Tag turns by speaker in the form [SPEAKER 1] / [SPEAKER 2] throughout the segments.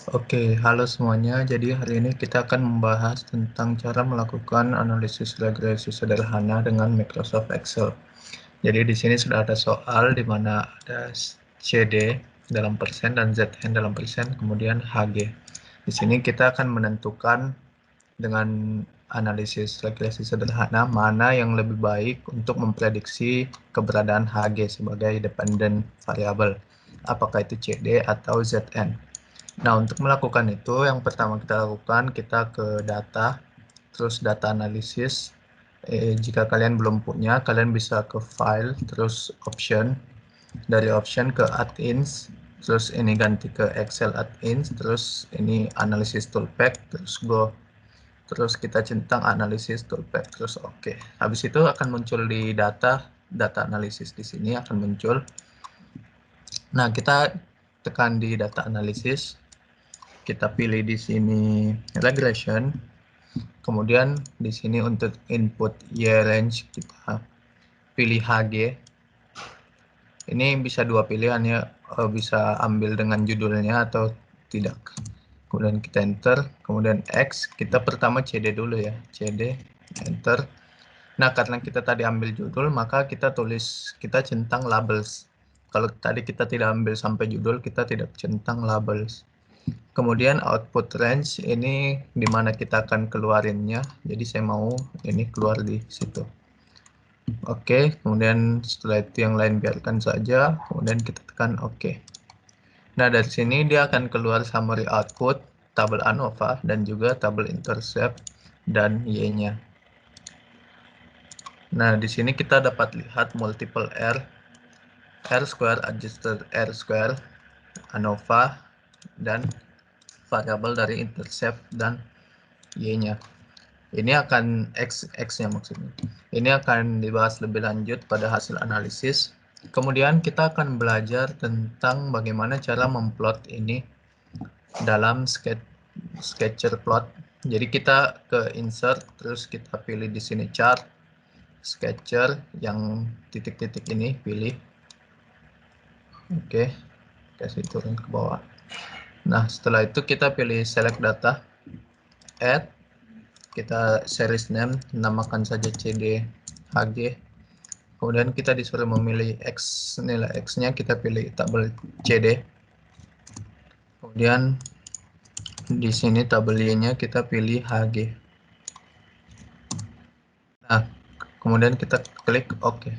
[SPEAKER 1] Oke, halo semuanya. Jadi hari ini kita akan membahas tentang cara melakukan analisis regresi sederhana dengan Microsoft Excel. Jadi di sini sudah ada soal di mana ada CD dalam persen dan ZN dalam persen, kemudian HG. Di sini kita akan menentukan dengan analisis regresi sederhana mana yang lebih baik untuk memprediksi keberadaan HG sebagai dependent variable. Apakah itu CD atau ZN? Nah, untuk melakukan itu, yang pertama kita lakukan, kita ke data, terus data analisis. Jika kalian belum punya, kalian bisa ke file, terus option. Dari option ke add-ins, terus ini ganti ke Excel add-ins, terus ini analisis toolpath, terus go. Terus kita centang analisis toolpath, terus oke. Habis itu akan muncul di data analisis di sini akan muncul. Nah, kita tekan di data analisis. Kita pilih di sini regression, kemudian di sini untuk input year range kita pilih HG. Ini bisa dua pilihan ya, bisa ambil dengan judulnya atau tidak. Kemudian kita enter, kemudian X, kita pertama CD dulu ya, CD, enter. Nah, karena kita tadi ambil judul, maka kita centang labels. Kalau tadi kita tidak ambil sampai judul, kita tidak centang labels. Kemudian output range ini dimana kita akan keluarinnya. Jadi saya mau ini keluar di situ. Oke, kemudian setelah itu yang lain biarkan saja. Kemudian kita tekan oke. Nah, dari sini dia akan keluar summary output, tabel ANOVA, dan juga tabel intercept dan Y-nya. Nah, di sini kita dapat lihat multiple R, R square, adjusted R square, ANOVA, dan variabel dari intercept dan Y-nya. Ini akan X-nya maksudnya. Ini akan dibahas lebih lanjut pada hasil analisis. Kemudian kita akan belajar tentang bagaimana cara memplot ini dalam sketcher plot. Jadi kita ke insert, terus kita pilih di sini chart, sketcher, yang titik-titik ini pilih. Oke, kasih turun ke bawah. Nah, setelah itu kita pilih select data, add, kita series name, namakan saja CD HG. Kemudian kita disuruh memilih X, nilai X-nya kita pilih tabel CD. Kemudian di sini tabel Y-nya kita pilih HG. Nah, kemudian kita klik OK.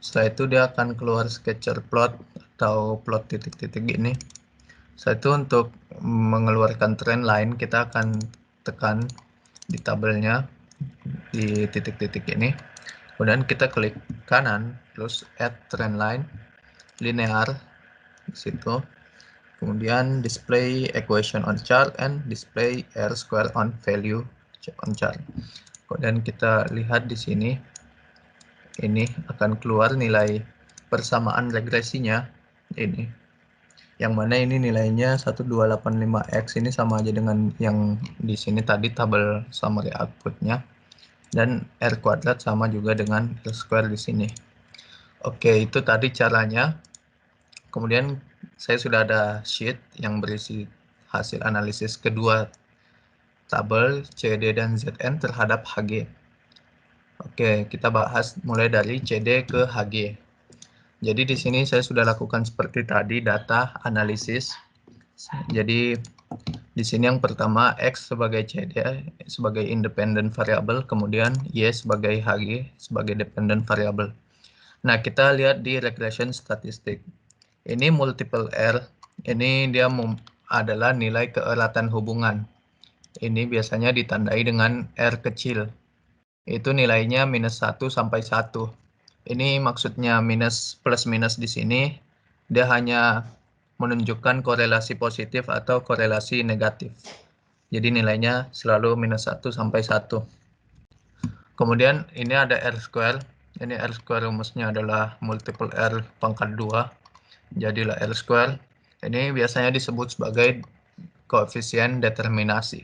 [SPEAKER 1] Setelah itu dia akan keluar sketcher plot atau plot titik-titik ini. Setelah itu untuk mengeluarkan trend line kita akan tekan di tabelnya di titik-titik ini. Kemudian kita klik kanan, terus add trend line, linear, di situ. Kemudian display equation on chart and display R square on value on chart. Kemudian kita lihat di sini, ini akan keluar nilai persamaan regresinya, ini. Yang mana ini nilainya 1285X, ini sama aja dengan yang di sini tadi tabel summary outputnya. Dan R kuadrat sama juga dengan R square di sini. Oke, itu tadi caranya. Kemudian saya sudah ada sheet yang berisi hasil analisis kedua tabel CD dan ZN terhadap HG. Oke, kita bahas mulai dari CD ke HG. Jadi di sini saya sudah lakukan seperti tadi, data analisis. Jadi di sini yang pertama X sebagai CD sebagai independent variable, kemudian Y sebagai HG sebagai dependent variable. Nah, kita lihat di regression statistik. Ini multiple R, ini dia adalah nilai keeratan hubungan. Ini biasanya ditandai dengan R kecil. Itu nilainya minus 1 sampai 1. Ini maksudnya plus minus di sini, dia hanya menunjukkan korelasi positif atau korelasi negatif. Jadi nilainya selalu minus 1 sampai 1. Kemudian ini ada R square. Ini R square rumusnya adalah multiple R pangkat 2. Jadilah R square. Ini biasanya disebut sebagai koefisien determinasi.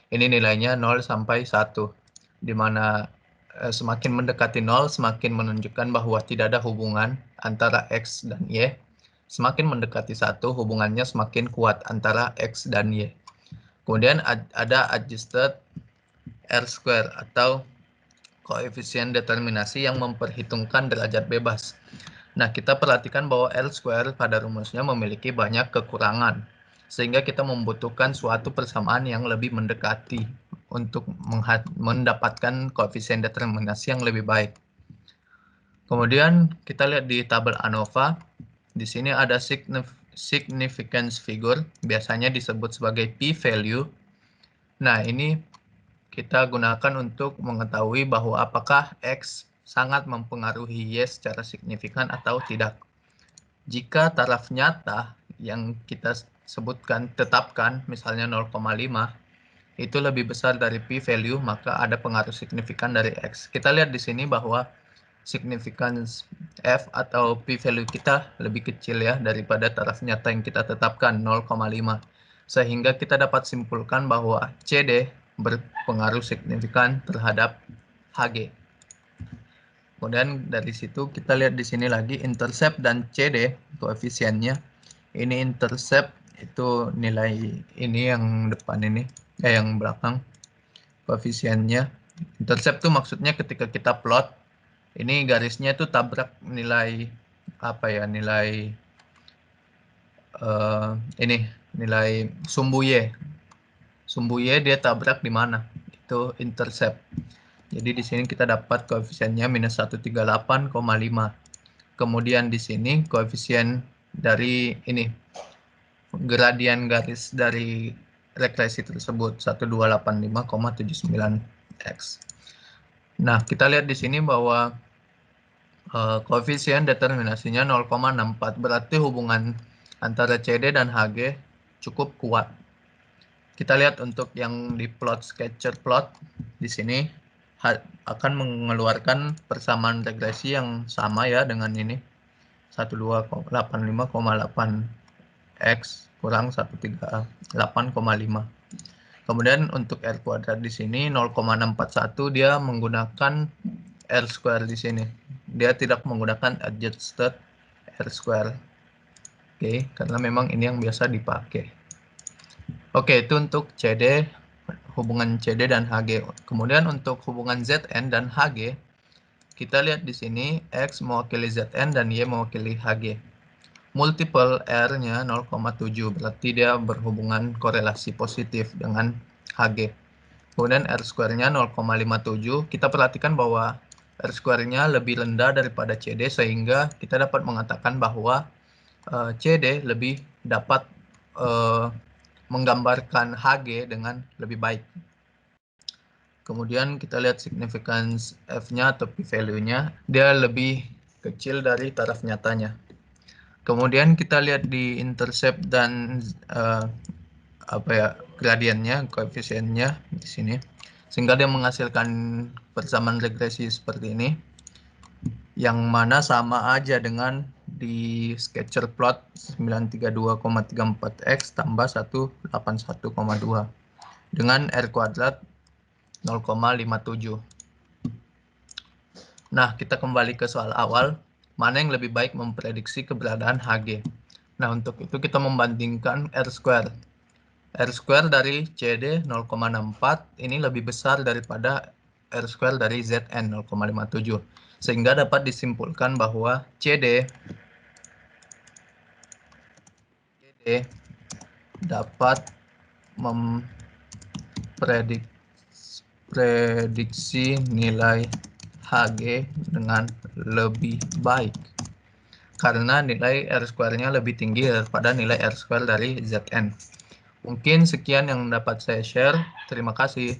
[SPEAKER 1] Ini nilainya 0 sampai 1, di mana semakin mendekati 0, semakin menunjukkan bahwa tidak ada hubungan antara X dan Y. Semakin mendekati 1, hubungannya semakin kuat antara X dan Y. Kemudian ada adjusted R-square atau koefisien determinasi yang memperhitungkan derajat bebas. Nah, kita perhatikan bahwa R-square pada rumusnya memiliki banyak kekurangan, sehingga kita membutuhkan suatu persamaan yang lebih mendekati untuk mendapatkan koefisien determinasi yang lebih baik. Kemudian kita lihat di tabel ANOVA, di sini ada significance figure, biasanya disebut sebagai p-value. Nah, ini kita gunakan untuk mengetahui bahwa apakah X sangat mempengaruhi Y secara signifikan atau tidak. Jika taraf nyata yang kita tetapkan, misalnya 0,5, itu lebih besar dari p-value, maka ada pengaruh signifikan dari X. Kita lihat di sini bahwa significance F atau p-value kita lebih kecil ya daripada taraf nyata yang kita tetapkan 0,5. Sehingga kita dapat simpulkan bahwa CD berpengaruh signifikan terhadap HG. Kemudian dari situ kita lihat di sini lagi intercept dan CD koefisiennya. Ini intercept itu nilai ini yang depan ini, yang belakang koefisiennya. Intercept itu maksudnya ketika kita plot, ini garisnya itu tabrak nilai apa ya, nilai ini nilai sumbu Y. Sumbu Y dia tabrak di mana? Itu intercept. Jadi di sini kita dapat koefisiennya minus 138,5. Kemudian di sini koefisien dari ini gradien garis dari regresi tersebut 1285,79x. Nah, kita lihat di sini bahwa koefisien determinasinya 0,64, berarti hubungan antara CD dan HG cukup kuat. Kita lihat untuk yang di plot sketcher plot di sini akan mengeluarkan persamaan regresi yang sama ya dengan ini 1285,8x kurang 138,5. Kemudian untuk R kuadrat di sini 0,641, dia menggunakan R square di sini. Dia tidak menggunakan adjusted R square. Oke, karena memang ini yang biasa dipakai. Oke, itu untuk CD, hubungan CD dan HG. Kemudian untuk hubungan ZN dan HG, kita lihat di sini X mewakili ZN dan Y mewakili HG. Multiple R-nya 0,7, berarti dia berhubungan korelasi positif dengan HG. Kemudian R square-nya 0,57, kita perhatikan bahwa R square-nya lebih rendah daripada CD, sehingga kita dapat mengatakan bahwa CD lebih dapat menggambarkan HG dengan lebih baik. Kemudian kita lihat significance F-nya atau p-value-nya, dia lebih kecil dari taraf nyatanya. Kemudian kita lihat di intercept dan gradiennya, koefisiennya di sini, sehingga dia menghasilkan persamaan regresi seperti ini, yang mana sama aja dengan di sketcher plot 932,34x tambah 181,2 dengan R kuadrat 0,57. Nah, kita kembali ke soal awal, mana yang lebih baik memprediksi keberadaan HG. Nah, untuk itu kita membandingkan R square. R square dari CD 0,64 ini lebih besar daripada R square dari ZN 0,57. Sehingga dapat disimpulkan bahwa CD dapat memprediksi nilai HG dengan lebih baik karena nilai R square-nya lebih tinggi daripada nilai R square dari ZN. Mungkin sekian yang dapat saya share. Terima kasih.